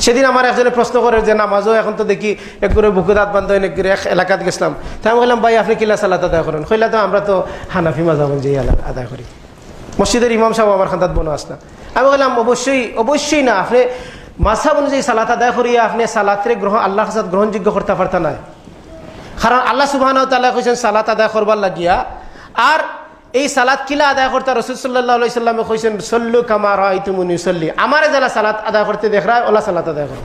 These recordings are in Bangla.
সেদিন আমার একজনে প্রশ্ন করে যে নামাজও এখন তো দেখি এক করে বুকুর হাত বান্ধব এক করে এক এলাকাত গেছিলাম, তাই আমি বললাম ভাই আপনি কিলা সালাত আদায় করেন? কইলা তো আমরা তো হানাফি মাযহাব অনুযায়ী আদায় করি, মসজিদের ইমাম সাহেব আমার খান্দাত বনো আসনা। আমি বললাম অবশ্যই না, আপনি মাযহাব অনুযায়ী সালাত আদায় করিয়া আপনি সালাতের আল্লাহর কাছে গ্রহণযোগ্য করতে পারতেন না। কারণ আল্লাহ সুবহানাহু ওয়া তাআলা কইছেন সালাত আদায় করবার লাগিয়া, আর এই সালাত কিলা আদায় করতে রাসূল সাল্লাল্লাহু আলাইহি সাল্লামে কইছেন সল্লু কামা রাআইতুমুনি উসাল্লি, আমারে যারা সালাত আদায় করতে দেখরায় ওলা সালাত আদায় করো।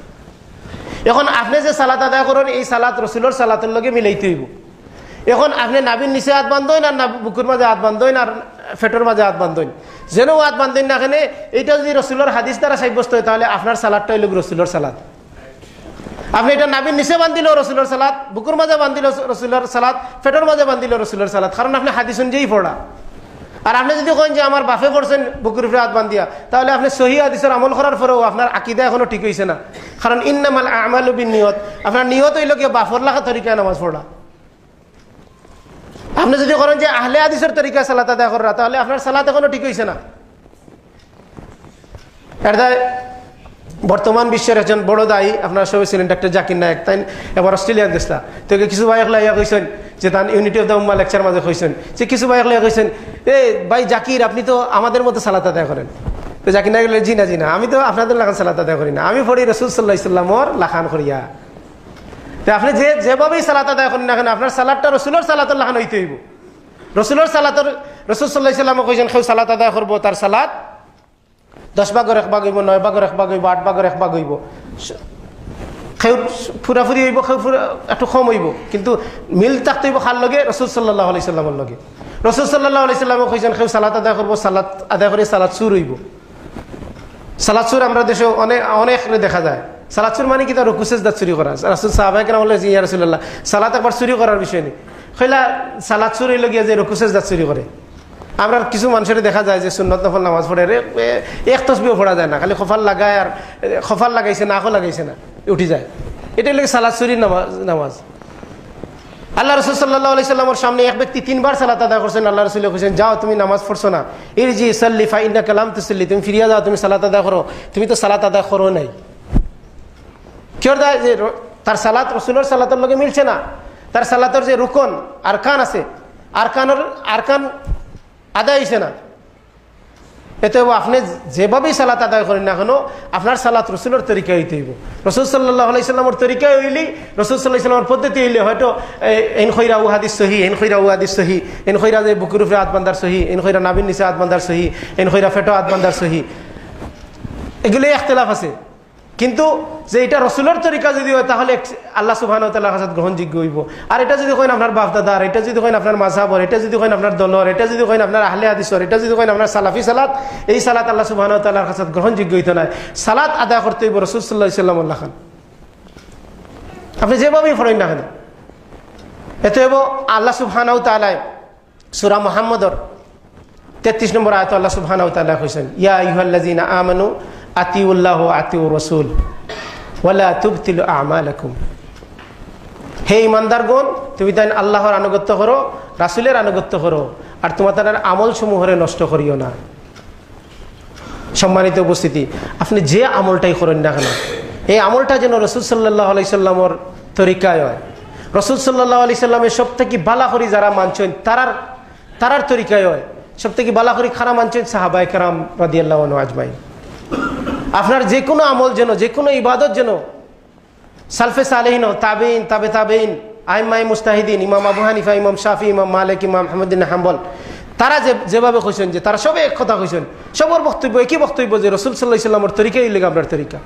এখন আপনি যে সালাত আদায় করেন এই সালাত রাসূলের সালাতের লগে মিলাইতে হইব। এখন আপনি নাবির নিচে হাত বান্ধেন আর বুকুর মাঝে হাত বান্ধেন আর ফেটের মাঝে হাত বান্ধেন, যেন হাত বান্ধেন না এখানে, এইটা যদি রাসূলের হাদিস দ্বারা সাব্যস্ত হয় তাহলে আপনার সালাতটা হইল রাসূলের সালাত। আপনি এটা নাবির নিচে বান্ধিলেও রাসূলের সালাত, বুকুর মাঝে বান্ধিলেও রাসূলের সালাত, ফেটের মাঝে বান্ধিলেও রাসূলের সালাত, কারণ আপনি হাদিস অনুযায়ী পড়া। আর আপনি যদি কইন যে আমার বাপে পড়ছেন বুকুর উপরে হাত বান্ধিয়া, তাহলে আপনি সহিহ হাদিসের আমল করার পরেও আপনার আকীদা এখনো ঠিক হইছে না। কারণ ইন্নামাল আমালু বিন্নিয়ত, আপনার নিয়ত হইল কি বাফর লাখা তরিকায় নামাজ পড়া। আপনি যদি করেন যে আহলে হাদিসের তরিকায় সালাত আদায় করা, তাহলে আপনার সালাত এখনো ঠিক হইছে না। এটা বর্তমান বিশ্বের একজন বড় দায়ী আপনারা সবাই ছিলেন ডক্টর জাকির নায়েক, তাই এবার অস্ট্রেলিয়া গেছিলা, তো কিছু ভাই একলা ইয়া কইছেন যে তান unity of the Ummah lecture মাঝে কইছেন যে কিছু ভাই একলা কইছেন ভাই জাকির আপনি তো আমাদের মতো সালাত আদায় করেন। তো জাকির নায়েক বললেন জি না আমি তো আপনাদের লাখান সালাত আদায় করি না, আমি পড়ি রাসূল সাল্লাল্লাহু আলাইহি ওয়াসাল্লামর লাখান করিয়া। তো আপনি যেভাবেই সালাত আদায় করেন না কেন আপনার সালাতটা রাসূলের সালাতের লাখান হইতে হইব। রাসূলের সালাতের রাসূল সাল্লাল্লাহু আলাইহি ওয়াসাল্লাম কইছেন কেউ সালাত আদায় করবো তার সালাত 10 ভাগের 1 ভাগ হইব, 9 ভাগের 1 ভাগ হইব, 8 ভাগের 1 ভাগ হইব। কেউ ফুরাফুরি হইব, কেউ একটু কম হইব, কিন্তু মিল থাকতে হইব কার লগে? রাসূল সাল্লাল্লাহু আলাইহি ওয়াসাল্লামের লগে। রাসূল সাল্লাল্লাহু আলাইহি ওয়াসাল্লাম কইছেন কেউ সালাত আদায় করবো, সালাত আদায় করে সালাত সুর হইব। সালাত সুর আমরা দেশে অনেক দেখা যায়। সালাত সুর মানে কি তার রুকু সিজদা চুরি করা। রাসূল সাহাবায়ে কেরাম বললেন ইয়া রাসূলুল্লাহ সালাত একবার চুরি করার বিষয় নেই, কইলা সালাত চুরি লগিয়া যে রুকু সিজদা চুরি করে। আমরা কিছু মানুষের দেখা যায় যে সুন্নত নফল নামাজ পড়ে এক তসবিও পড়া যায় না, খালি খফাল লাগায় আর খফাল লাগাইছে না আখো লাগাইছে না উঠি যায়, এটাই লাগে সালাত চুরির নামাজ। আল্লাহ রাসূল সাল্লাল্লাহু আলাইহি ওয়াসাল্লামের সামনে এক ব্যক্তি 3 বার সালাত আদায় করছেন। আল্লাহ রাসূল কইছেন যাও তুমি নামাজ পড়ছো না, ইরজি সাল্লি ফা ইন্নাকা লাম তুসাল্লি, তুমি ফিরিয়া যাও, তুমি সালাত আদায় করো, তুমি তো সালাত আদায় করো নাই। কি অর্থ যে তার সালাত রাসূলের সালাতের লগে মিলছে না, তার সালাতের যে রুকন আরকান আছে আরকান আদায় হইছে না। এতে আপনি যেভাবেই সালাত আদায় করেন না কেন আপনার সালাত রাসূলের তরিকায় হইতে হইব। রাসূল সাল্লাল্লাহু আলাইহি ওয়াসাল্লামের তরিকায় হইলি, রাসূল সাল্লাল্লাহু আলাইহি ওয়াসাল্লামের পদ্ধতি হইলে হয়তো এন খৈরা ও হাদিস সহি, এন খৈরা ও হাদিস সহি, এন খৈরা যে বুকুর উপরে হাত বান্ধার সহি, এন খৈরা নাবির নিচে হাত বান্ধার সহি, এন খৈরা ফেটো হাত বান্ধার সহি, এগুলো ইখতিলাফ আছে। কিন্তু যে এটা রাসূলের তরিকা যদি হয় তাহলে আল্লাহ সুবহানাহু ওয়া তাআলার কাছে গ্রহণযোগ্য হইব। আর এটা যদি কইন আপনার বাপ দাদার, এটা যদি কইন আপনার মাযহাবর, এটা যদি কইন আপনার দলর, এটা যদি কইন আপনার আহলে হাদিসর, এটা যদি কইন আপনার সালাফি সালাত, এই সালাত আল্লাহ সুবহানাহু ওয়া তাআলার কাছে গ্রহণযোগ্য হইতো না। সালাত আদায় করতে হইব রাসূল সাল্লাল্লাহু আলাইহি ওয়াসাল্লামের লাখান, আপনি যেভাবেই পড়েন না কেন। এতে হইব আল্লাহ সুবহানাহু ওয়া তাআলা সূরা মুহাম্মদর 33 নম্বর আয়াতে আল্লাহ সুবহানাহু ওয়া তাআলা কইছেন ইয়া আইয়ুহাল্লাযীনা আমানু আতিউল্লাহ ওয়া আতিউর রাসূল ওয়ালা তুবতিলু আমালাকুম। হে ঈমানদারগণ তুমি তাই আল্লাহর আনুগত্য করো, রাসূলের আনুগত্য করো, আর তোমাদের আমল সমূহরে নষ্ট করিও না। সম্মানিত উপস্থিতি, আপনি যে আমলটাই করেন না কেন এই আমলটা যেন রাসূল সাল্লাল্লাহু আলাইহি সাল্লামের তরিকায় হয়। রাসূল সাল্লাল্লাহু আলাইহি সাল্লামের সবথেকে ভালো করে যারা মানছেন তারার তরিকায় হয়। সবথেকে ভালো করে খারাপ মানছেন সাহাবায়ে কেরাম রাদিয়াল্লাহু আনহু আজমাইন। আপনার যে কোনো আমল যেন, যে কোনো ইবাদত যেন সালফে সালেহিন, তাবেইন, তাবে তাবেইন, আইম্মায়ে মুজতাহিদিন, ইমাম আবু হানিফা, ইমাম শাফি, ইমাম মালিক, ইমাম আহমদ বিন হাম্বল, তারা যেভাবে কইছেন যে তারা সবে এক কথা কইছেন, সবার বক্তব্য একই বক্তব্য যে রাসূল সাল্লাল্লাহু আলাইহি ওয়াসাল্লামের তরিকাই হইল আপনার তরিকা।